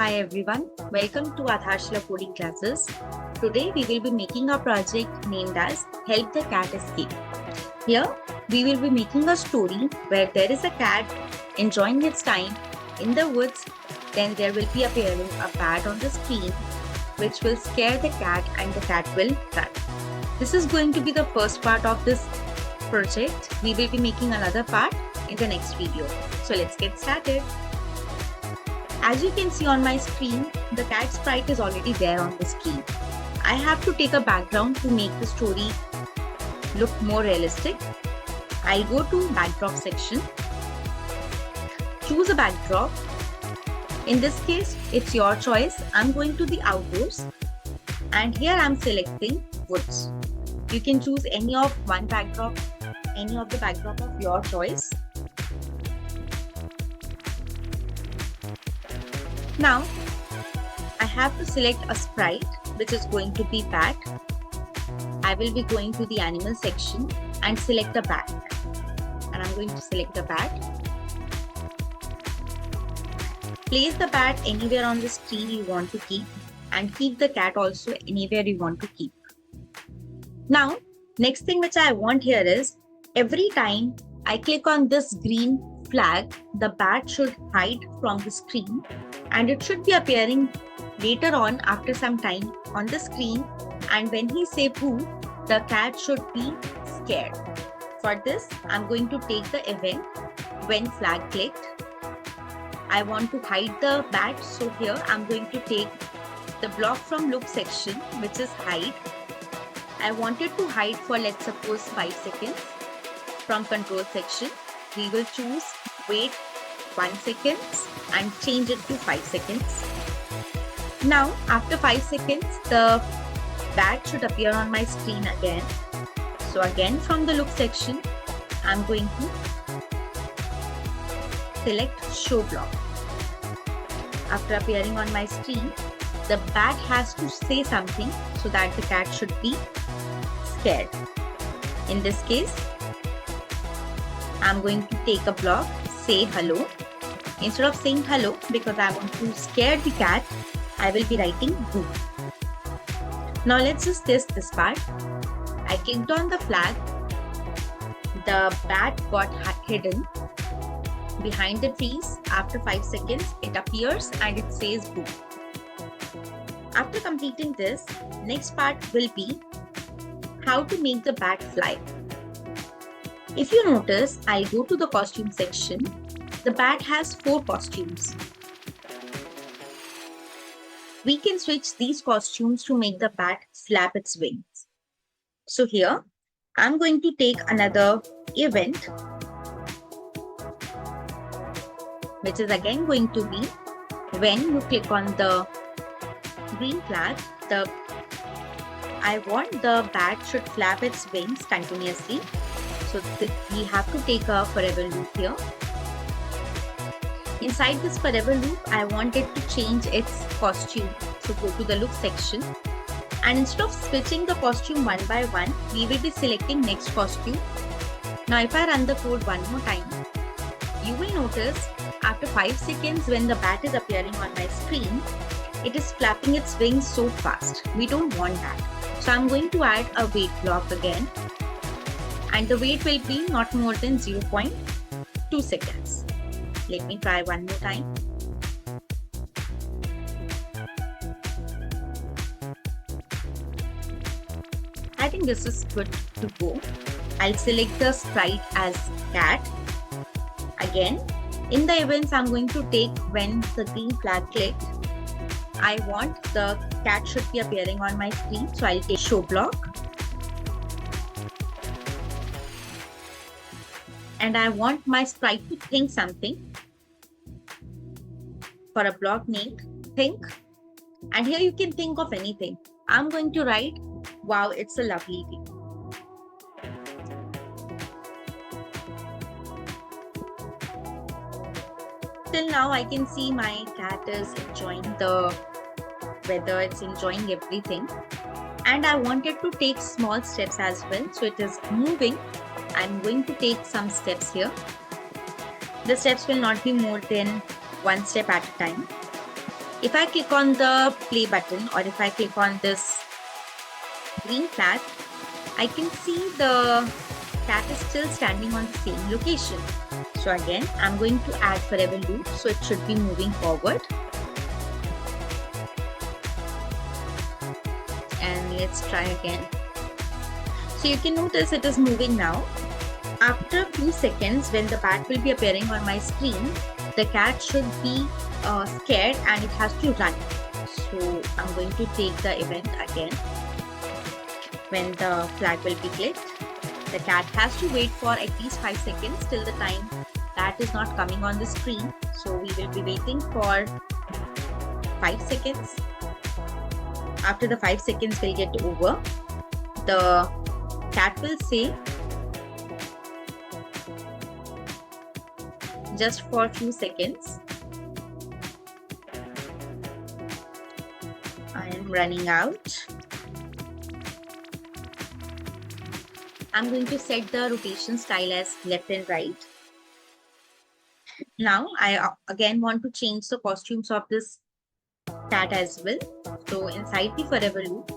Hi everyone, welcome to Adharshila Coding Classes. Today we will be making a project named as Help the Cat Escape. Here we will be making a story where there is a cat enjoying its time in the woods. Then there will be appearing a bat on the screen which will scare the cat and the cat will run. This is going to be the first part of this project. We will be making another part in the next video. So let's get started. As you can see on my screen, the cat sprite is already there on the screen. I have to take a background to make the story look more realistic. I'll go to backdrop section. Choose a backdrop. In this case, it's your choice. I'm going to the outdoors and here I'm selecting woods. You can choose any of one backdrop, any of the backdrop of your choice. Now, I have to select a sprite which is going to be bat. I will be going to the animal section and select a bat. And I'm going to select the bat. Place the bat anywhere on the screen you want to keep and keep the cat also anywhere you want to keep. Now, next thing which I want here is every time I click on this green flag, the bat should hide from the screen and it should be appearing later on after some time on the screen, and when he say poo, the cat should be scared. For this, I'm going to take the event when flag clicked. I want to hide the bat, so here I'm going to take the block from loop section which is hide. I wanted to hide for let's suppose 5 seconds. From control section, we will choose wait 1 second and change it to 5 seconds. Now, after 5 seconds, the bat should appear on my screen again. So again, from the look section, I'm going to select show block. After appearing on my screen, the bat has to say something so that the cat should be scared. In this case, I'm going to take a block, say hello. Instead of saying hello, because I want to scare the cat, I will be writing boo. Now let's just test this part. I clicked on the flag. The bat got hidden behind the trees. After 5 seconds, it appears and it says boo. After completing this, next part will be how to make the bat fly. If you notice, I'll go to the costume section. The bat has 4 costumes. We can switch these costumes to make the bat flap its wings. So here, I'm going to take another event, which is again going to be when you click on the green flag, I want the bat should flap its wings continuously. So we have to take a forever loop here. Inside this forever loop, I want it to change its costume. So go to the look section. And instead of switching the costume one by one, we will be selecting next costume. Now if I run the code one more time, you will notice after 5 seconds when the bat is appearing on my screen, it is flapping its wings so fast. We don't want that. So I'm going to add a wait block again. And the wait will be not more than 0.2 seconds. Let me try one more time. I think this is good to go. I'll select the sprite as cat. Again, in the events, I'm going to take when the green flag clicked. I want the cat should be appearing on my screen, so I'll take show block. And I want my sprite to think something. For a block named think. And here you can think of anything. I'm going to write, wow, it's a lovely day. Till now, I can see my cat is enjoying the weather, it's enjoying everything. And I wanted to take small steps as well. So it is moving. I'm going to take some steps here. The steps will not be more than one step at a time. If I click on the play button or if I click on this green flag, I can see the cat is still standing on the same location. So again, I'm going to add forever loop, so it should be moving forward. And let's try again. So you can notice it is moving now. After a few seconds, when the bat will be appearing on my screen, the cat should be scared and it has to run. So I'm going to take the event again. When the flag will be clicked, the cat has to wait for at least 5 seconds till the time that is not coming on the screen. So we will be waiting for 5 seconds. After the 5 seconds will get over, the cat will say, just for a few seconds, I am running out. I'm going to set the rotation style as left and right. Now I again want to change the costumes of this cat as well. So inside the forever loop,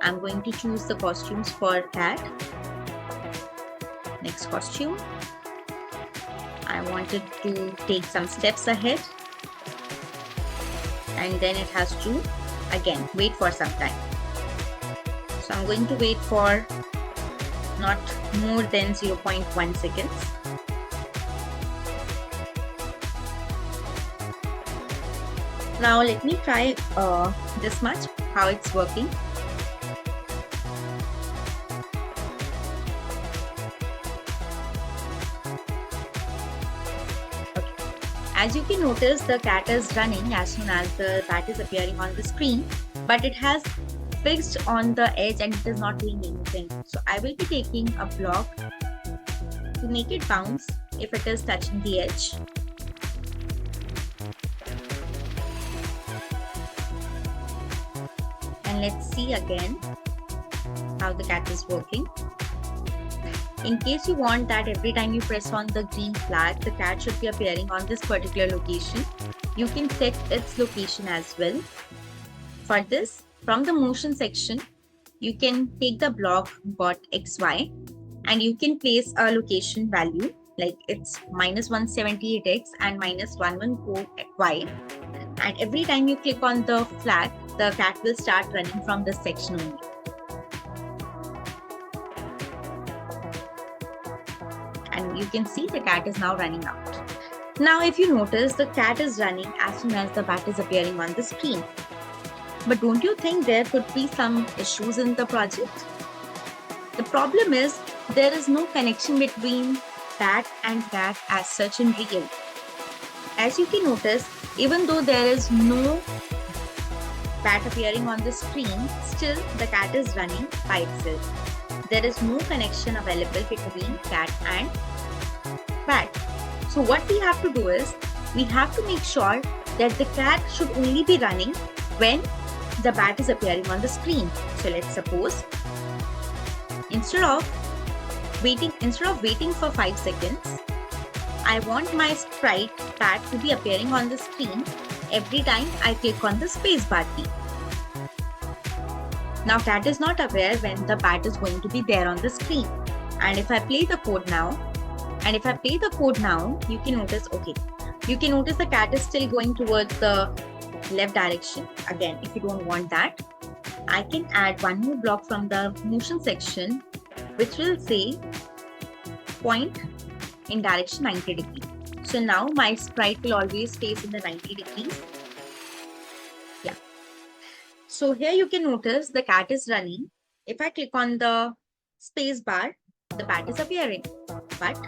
I'm going to choose the costumes for cat. Next costume. I wanted to take some steps ahead. And then it has to again wait for some time. So I'm going to wait for not more than 0.1 seconds. Now let me try this much, how it's working. Okay. As you can notice, the cat is running as soon as the bat is appearing on the screen, but it has fixed on the edge and it is not doing anything. So I will be taking a block to make it bounce if it is touching the edge. And let's see again how the cat is working. In case you want that every time you press on the green flag, the cat should be appearing on this particular location, you can set its location as well. For this, from the motion section, you can take the block got XY and you can place a location value like it's -178x and -114y. And every time you click on the flag, the cat will start running from this section only. And you can see the cat is now running out. Now if you notice, the cat is running as soon as the bat is appearing on the screen. But don't you think there could be some issues in the project? The problem is there is no connection between bat and cat as such in real. As you can notice, even though there is no bat appearing on the screen, still the cat is running by itself. There is no connection available between cat and bat. So what we have to do is, we have to make sure that the cat should only be running when the bat is appearing on the screen. So let's suppose instead of waiting for 5 seconds, I want my sprite bat to be appearing on the screen every time I click on the spacebar key. Now cat is not aware when the bat is going to be there on the screen. And if I play the code now, you can notice, okay, you can notice the cat is still going towards the left direction. Again, if you don't want that, I can add one more block from the motion section, which will say point in direction 90 degrees. So now my sprite will always face in the 90 degrees. Yeah. So here you can notice the cat is running. If I click on the space bar, the bat is appearing. But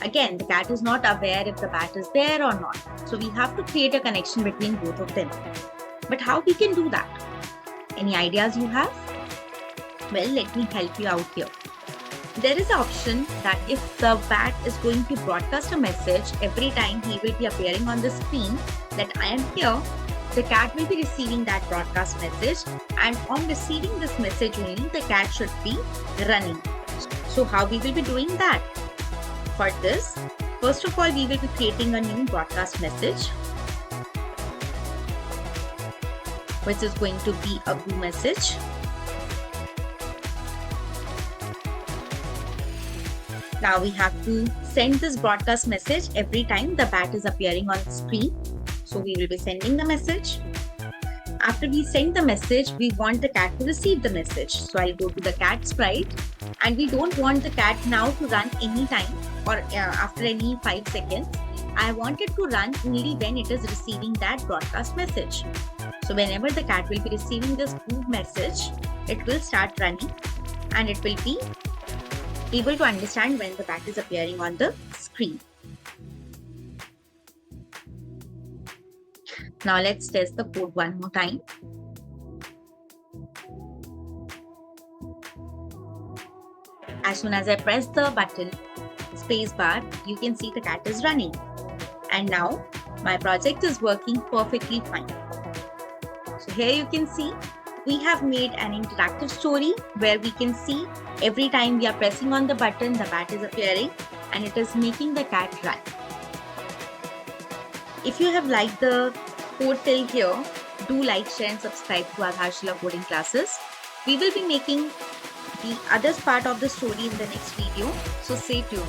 again, the cat is not aware if the bat is there or not. So we have to create a connection between both of them. But how we can do that? Any ideas you have? Well, let me help you out here. There is an option that if the bat is going to broadcast a message every time he will be appearing on the screen that I am here, the cat will be receiving that broadcast message, and on receiving this message only, the cat should be running. So how we will be doing that? For this, first of all, we will be creating a new broadcast message. which is going to be a blue message. Now we have to send this broadcast message every time the bat is appearing on the screen. So we will be sending the message. After we send the message, we want the cat to receive the message. So I'll go to the cat sprite, and we don't want the cat now to run anytime or after any 5 seconds. I want it to run only when it is receiving that broadcast message. So whenever the cat will be receiving this blue message, it will start running and it will be able to understand when the bat is appearing on the screen. Now let's test the code one more time. As soon as I press the button, space bar, you can see the cat is running. And now my project is working perfectly fine. So here you can see we have made an interactive story where we can see every time we are pressing on the button, the bat is appearing and it is making the cat run. If you have liked the code till here, do like, share and subscribe to Aadharshila coding classes. We will be making the other part of the story in the next video, so stay tuned.